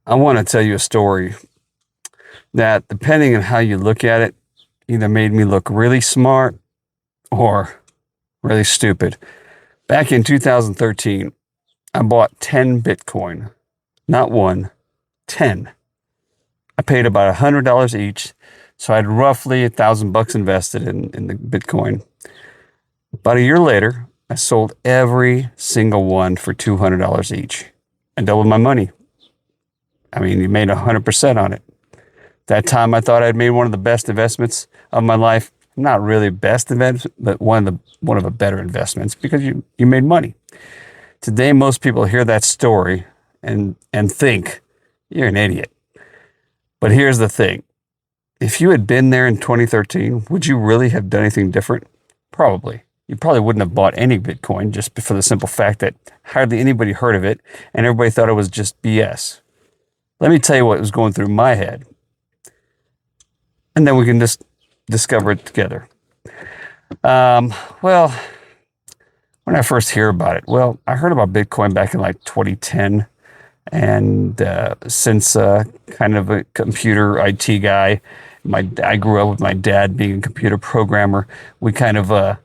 I want to tell you a story that, depending on how you look at it, either made me look really smart or really stupid. Back in 2013, I bought 10 Bitcoin, not one, 10. I paid about $100 each, so I had roughly $1,000 invested in the Bitcoin. About a year later, I sold every single one for $200 each. I doubled my money. I mean, you made 100% on it. That time I thought I'd made one of the best investments of my life. Not really best investment, but one of the better investments because you made money. Today, most people hear that story and think you're an idiot. But here's the thing. If you had been there in 2013, would you really have done anything different? Probably. You probably wouldn't have bought any Bitcoin just for the simple fact that hardly anybody heard of it and everybody thought it was just BS. Let me tell you what was going through my head, and then we can just discover it together. Well, when I first hear about it, well, I heard about Bitcoin back in like 2010. And since kind of a computer IT guy, I grew up with my dad being a computer programmer. We kind of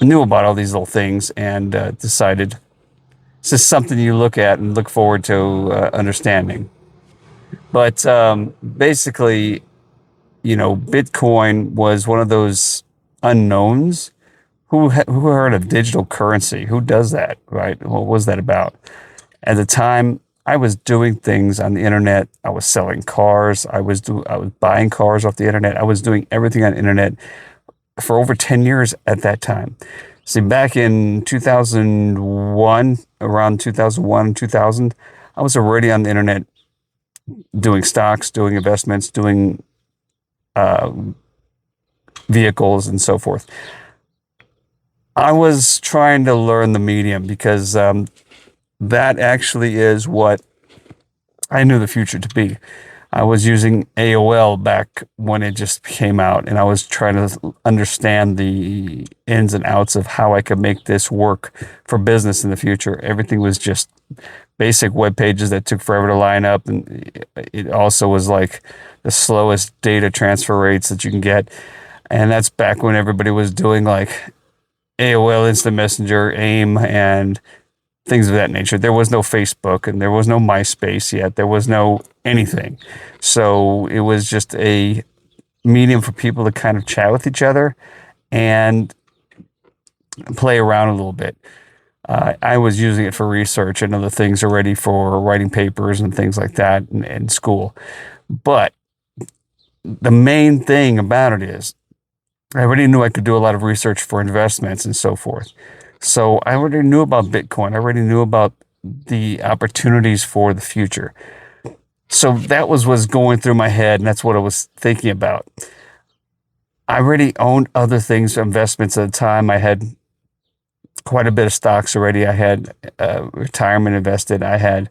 knew about all these little things and decided this is something you look at and look forward to understanding. But basically, Bitcoin was one of those unknowns. Who heard of digital currency? Who does that, right? What was that about? At the time, I was doing things on the internet. I was selling cars. I was buying cars off the internet. I was doing everything on the internet for over 10 years at that time. See, back in 2001, around 2001, 2000, I was already on the internet doing stocks, doing investments, doing vehicles, and so forth. I was trying to learn the medium because that actually is what I knew the future to be. I was using AOL back when it just came out, and I was trying to understand the ins and outs of how I could make this work for business in the future. Everything was just basic web pages that took forever to line up, and it also was like the slowest data transfer rates that you can get. And that's back when everybody was doing like AOL Instant Messenger, AIM, and things of that nature. There was no Facebook and there was no MySpace yet. There was no anything. So it was just a medium for people to kind of chat with each other and play around a little bit. I was using it for research and other things already for writing papers and things like that in school. But the main thing about it is I already knew I could do a lot of research for investments and so forth. So I already knew about Bitcoin. I already knew about the opportunities for the future. So that was going through my head, and that's what I was thinking about. I already owned other things, investments at the time. I had quite a bit of stocks already. I had retirement invested. I had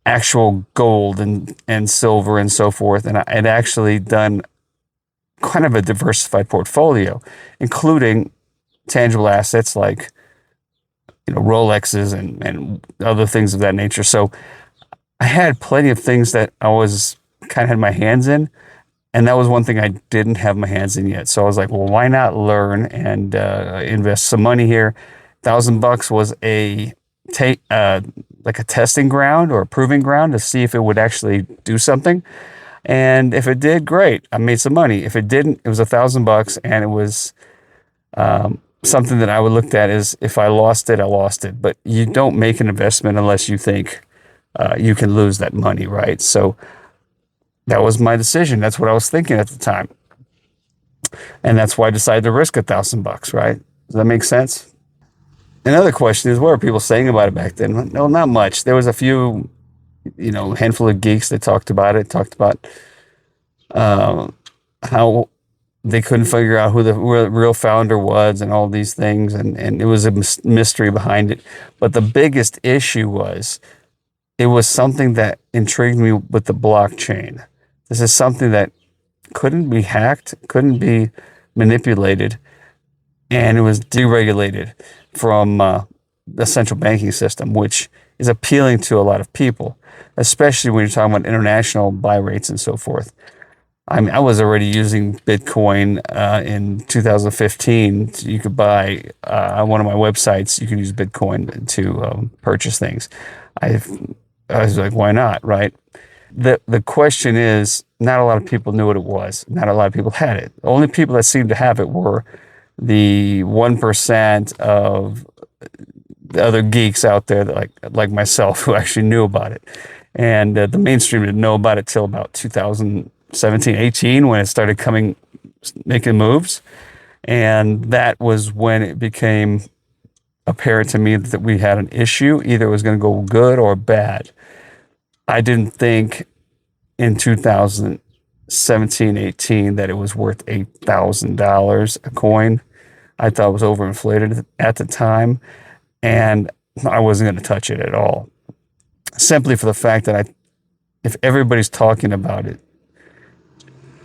actual gold and silver and so forth. And I had actually done kind of a diversified portfolio, including tangible assets like Rolexes and other things of that nature. So I had plenty of things that I was kind of had my hands in, and that was one thing I didn't have my hands in yet. So I was like, well, why not learn and invest some money here? $1,000 was like a testing ground or a proving ground to see if it would actually do something. And if it did, great, I made some money. If it didn't, it was $1,000, and it was something that I would look at as if I lost it, I lost it. But you don't make an investment unless you think you can lose that money, right? So that was my decision. That's what I was thinking at the time, and that's why I decided to risk $1,000, right? Does that make sense? Another question is, what were people saying about it back then? No, not much. There was a few, handful of geeks that talked about it, talked about how they couldn't figure out who the real founder was and all these things. And it was a mystery behind it. But the biggest issue was it was something that intrigued me with the blockchain. This is something that couldn't be hacked, couldn't be manipulated, and it was deregulated from the central banking system, which is appealing to a lot of people, especially when you're talking about international buy rates and so forth. I mean, I was already using Bitcoin in 2015. You could buy on one of my websites. You can use Bitcoin to purchase things. I was like, why not, right? The question is, not a lot of people knew what it was. Not a lot of people had it. The only people that seemed to have it were the 1% of the other geeks out there that like myself who actually knew about it. And the mainstream didn't know about it till about 2017, 18 when it started making moves. And that was when it became apparent to me that we had an issue. Either it was going to go good or bad. I didn't think in 2017, 18 that it was worth $8,000 a coin. I thought it was overinflated at the time, and I wasn't going to touch it at all. Simply for the fact that if everybody's talking about it,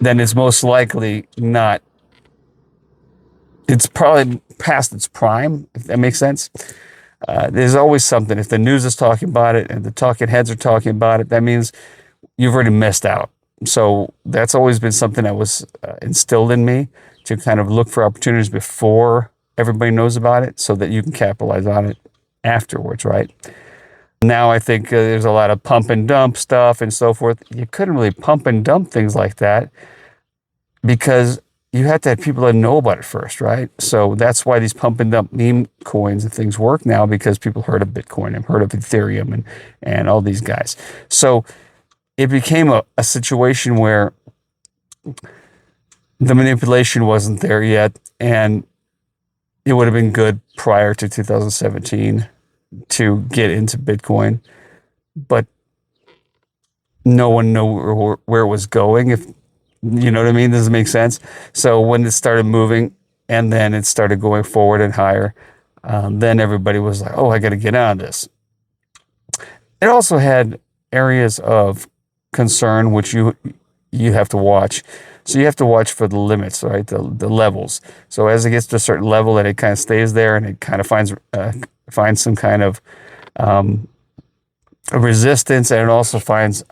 then it's most likely not. It's probably past its prime, if that makes sense. There's always something. If the news is talking about it and the talking heads are talking about it, that means you've already missed out. So that's always been something that was instilled in me, to kind of look for opportunities before everybody knows about it so that you can capitalize on it afterwards, right? Now I think there's a lot of pump and dump stuff and so forth. You couldn't really pump and dump things like that because you have to have people that know about it first, right? So that's why these pump and dump meme coins and things work now, because people heard of Bitcoin and heard of Ethereum and all these guys. So it became a situation where the manipulation wasn't there yet, and it would have been good prior to 2017 to get into Bitcoin, but no one knew where it was going, if you know what I mean. Does it make sense? So when it started moving and then it started going forward and higher, then everybody was like, oh, I got to get on this. It also had areas of concern, which you have to watch. So you have to watch for the limits, right? The levels. So as it gets to a certain level, that it kind of stays there and it kind of finds some kind of a resistance, and it also finds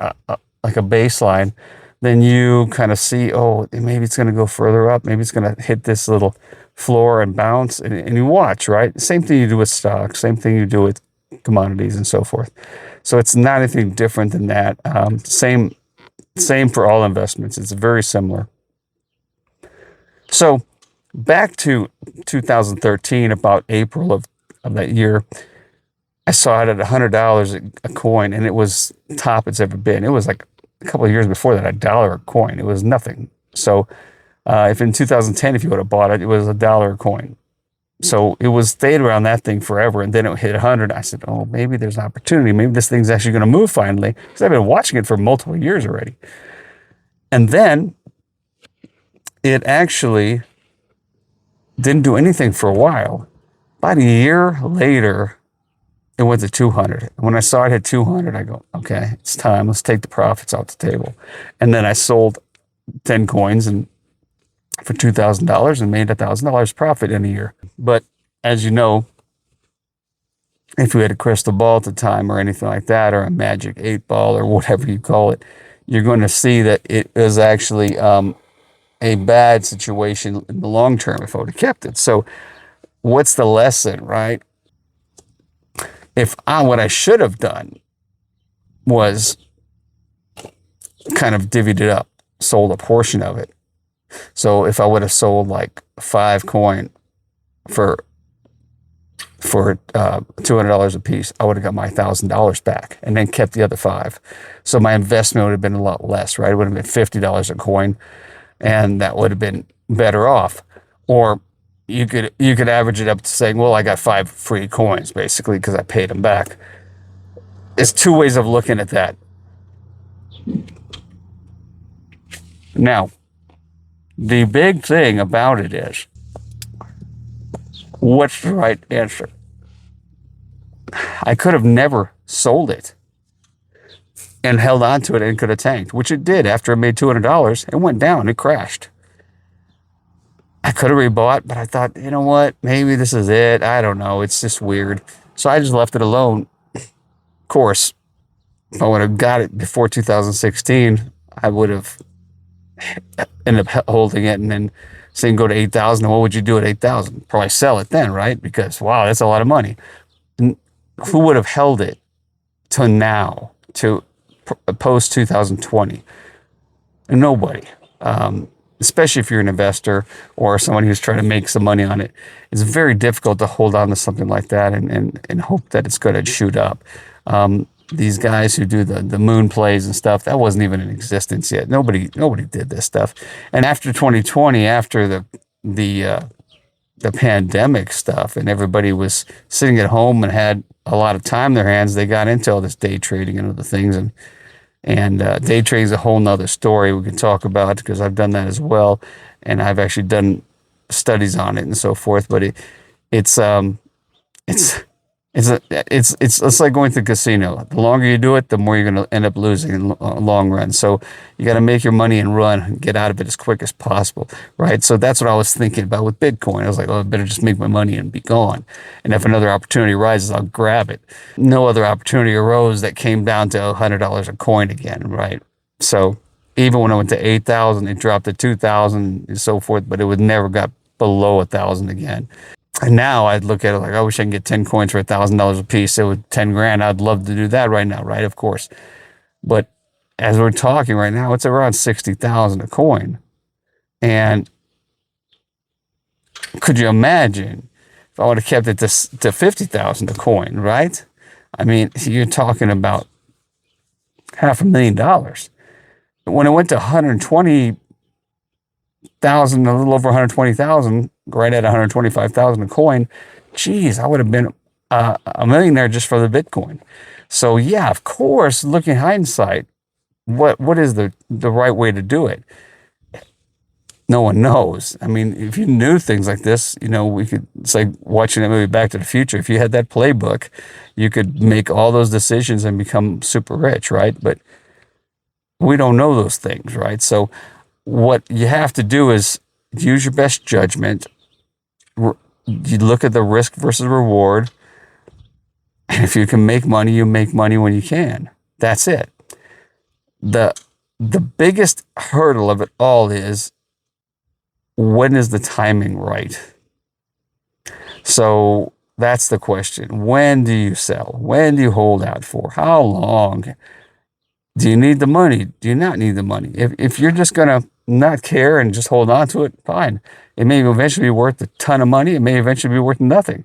like a baseline. Then you kind of see, oh, maybe it's going to go further up. Maybe it's going to hit this little floor and bounce, and you watch, right? Same thing you do with stocks. Same thing you do with commodities and so forth. So it's not anything different than that. Same for all investments. It's very similar. So back to 2013, about April of that year, I saw it at $100 a coin, and it was top it's ever been. It was like a couple of years before that, $1 a coin. It was nothing. So if in 2010, if you would have bought it, it was $1 a coin. So it was stayed around that thing forever, and then it hit 100. I said, oh, maybe there's an opportunity. Maybe this thing's actually going to move finally, because I've been watching it for multiple years already. And then it actually didn't do anything for a while. About a year later, it went to 200. When I saw it hit 200, I go, okay, it's time. Let's take the profits off the table. And then I sold 10 coins for $2,000 and made $1,000 profit in a year. But as you know, if you had a crystal ball at the time or anything like that, or a magic 8-ball or whatever you call it, you're going to see that it is actually a bad situation in the long term if I would have kept it. So what's the lesson, right? What I should have done was kind of divvied it up, sold a portion of it. So if I would have sold like 5 coin for $200 a piece, I would have got my $1,000 back and then kept the other 5. So my investment would have been a lot less, right? It would have been $50 a coin, and that would have been better off. Or you could average it up to saying, well, I got 5 free coins basically because I paid them back. There's 2 ways of looking at that. Now, the big thing about it is, what's the right answer? I could have never sold it and held on to it and could have tanked, which it did after it made $200. It went down, it crashed. I could have rebought, but I thought, you know what? Maybe this is it. I don't know. It's just weird. So I just left it alone. Of course, if I would have got it before 2016, I would have ended up holding it and then saying go to 8,000. What would you do at 8,000? Probably sell it then, right? Because wow, that's a lot of money. Who would have held it to now, to post 2020? Nobody. Especially if you're an investor or someone who's trying to make some money on it. It's very difficult to hold on to something like that and hope that it's going to shoot up. These guys who do the moon plays and stuff, that wasn't even in existence yet. Nobody did this stuff. And after 2020, after the pandemic stuff, and everybody was sitting at home and had a lot of time in their hands, they got into all this day trading and other things. And day trading is a whole nother story we can talk about, because I've done that as well, and I've actually done studies on it and so forth. But it's like going to the casino. The longer you do it, the more you're going to end up losing in the long run. So you got to make your money and run and get out of it as quick as possible, right? So that's what I was thinking about with Bitcoin. I was like, oh, I better just make my money and be gone. And if another opportunity arises, I'll grab it. No other opportunity arose that came down to $100 a coin again, right? So even when I went to 8,000, it dropped to 2,000 and so forth, but it would never got below 1,000 again. And now I'd look at it like, I wish I can get 10 coins for $1,000 a piece. So with 10 grand, I'd love to do that right now, right? Of course. But as we're talking right now, it's around 60,000 a coin. And could you imagine if I would have kept it to 50,000 a coin, right? I mean, you're talking about $500,000. When it went to 120,000, a little over 120,000, right at 125,000 a coin, geez, I would have been a millionaire just for the Bitcoin. So yeah, of course, looking hindsight, what is the right way to do it? No one knows. I mean, if you knew things like this, it's like watching that movie Back to the Future. If you had that playbook, you could make all those decisions and become super rich, right? But we don't know those things, right? So what you have to do is use your best judgment. You look at the risk versus reward. And if you can make money, you make money when you can. That's it. The biggest hurdle of it all is, when is the timing right? So that's the question. When do you sell? When do you hold out for? How long? Do you need the money? Do you not need the money? If you're just going to not care and just hold on to it, fine. It may eventually be worth a ton of money. It may eventually be worth nothing.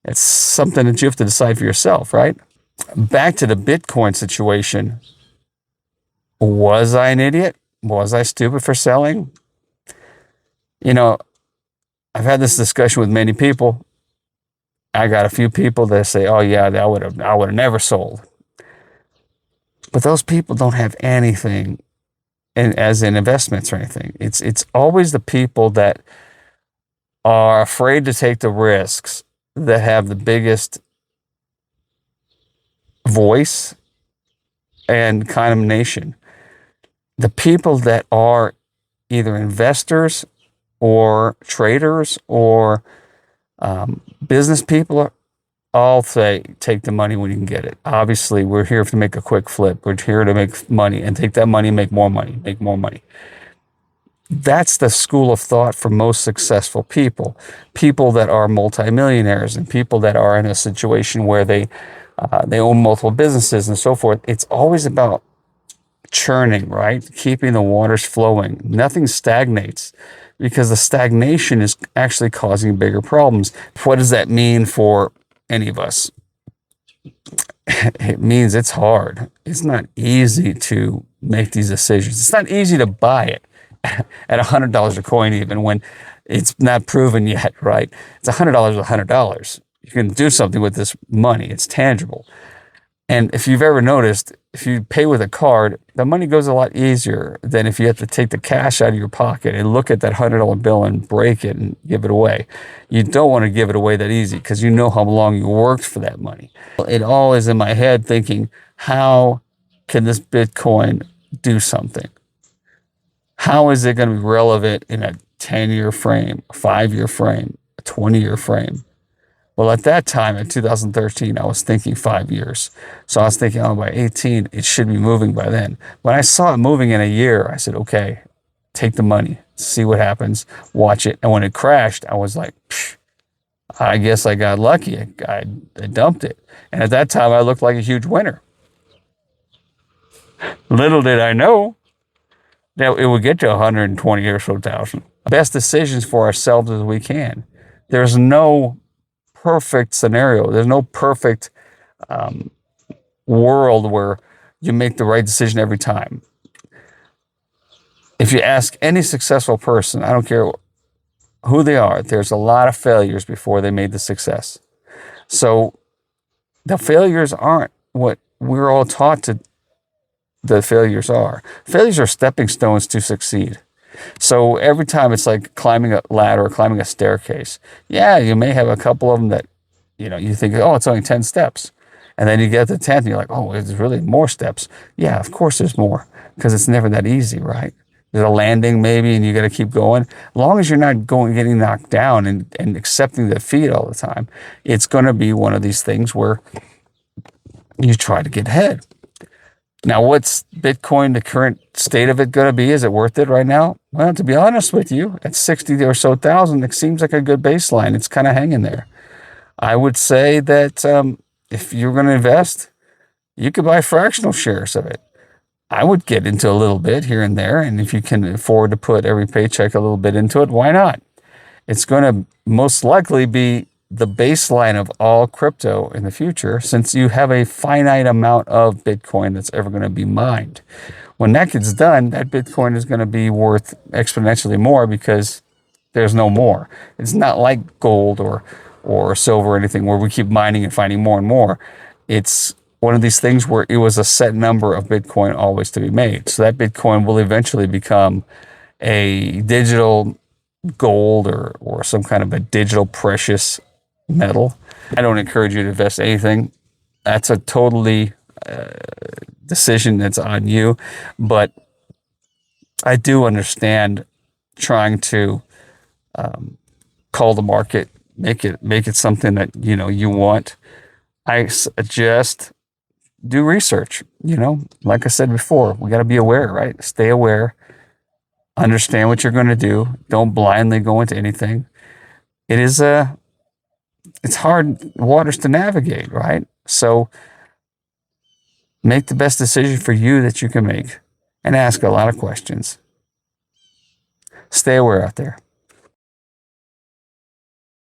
It's something that you have to decide for yourself, right? Back to the Bitcoin situation. Was I an idiot? Was I stupid for selling? I've had this discussion with many people. I got a few people that say, oh yeah, I would have never sold. But those people don't have anything as in investments or anything. It's always the people that are afraid to take the risks that have the biggest voice and condemnation. The people that are either investors or traders or business people all say, take the money when you can get it. Obviously, we're here to make a quick flip. We're here to make money and take that money and make more money, make more money. That's the school of thought for most successful people that are multimillionaires and people that are in a situation where they own multiple businesses and so forth. It's always about churning, right? Keeping the waters flowing. Nothing stagnates, because the stagnation is actually causing bigger problems. What does that mean for any of us? It means it's hard. It's not easy to make these decisions. It's not easy to buy it at $100 a coin, even when it's not proven yet, right? It's $100 $100. You can do something with this money. It's tangible. And if you've ever noticed, if you pay with a card, the money goes a lot easier than if you have to take the cash out of your pocket and look at that $100 bill and break it and give it away. You don't want to give it away that easy, because you know how long you worked for that money. It all is in my head thinking, how can this Bitcoin do something? How is it going to be relevant in a 10-year frame, a 5-year frame, a 20-year frame? Well, at that time, in 2013, I was thinking 5 years. So I was thinking, oh, by 18, it should be moving by then. When I saw it moving in a year, I said, okay, take the money, see what happens, watch it. And when it crashed, I was like, psh, I guess I got lucky. I dumped it. And at that time, I looked like a huge winner. Little did I know that it would get to 120 or so thousand. Best decisions for ourselves as we can. There's no perfect scenario. There's no perfect world where you make the right decision every time. If you ask any successful person, I don't care who they are, there's a lot of failures before they made the success. So the failures aren't what we're all taught to. The failures are. Failures are stepping stones to succeed. So every time it's like climbing a ladder or climbing a staircase. Yeah, you may have a couple of them that, you think, oh, it's only 10 steps. And then you get to the 10th and you're like, oh, there's really more steps. Yeah, of course there's more because it's never that easy, right? There's a landing maybe and you got to keep going. As long as you're not getting knocked down and accepting defeat all the time, it's going to be one of these things where you try to get ahead. Now, what's Bitcoin, the current state of it, going to be? Is it worth it right now? Well, to be honest with you, at 60 or so thousand, it seems like a good baseline. It's kind of hanging there. I would say that if you're going to invest, you could buy fractional shares of it. I would get into a little bit here and there. And if you can afford to put every paycheck a little bit into it, why not? It's going to most likely be the baseline of all crypto in the future, since you have a finite amount of Bitcoin that's ever going to be mined. When that gets done, that Bitcoin is going to be worth exponentially more because there's no more. It's not like gold or silver or anything where we keep mining and finding more and more. It's one of these things where it was a set number of Bitcoin always to be made. So that Bitcoin will eventually become a digital gold or some kind of a digital precious metal. I don't encourage you to invest anything. That's a totally decision that's on you. But I do understand trying to call the market, make it something that you want. I suggest do research. Like I said before, we got to be aware, right? Stay aware. Understand what you're going to do. Don't blindly go into anything. It's hard waters to navigate, right? So make the best decision for you that you can make and ask a lot of questions. Stay aware out there.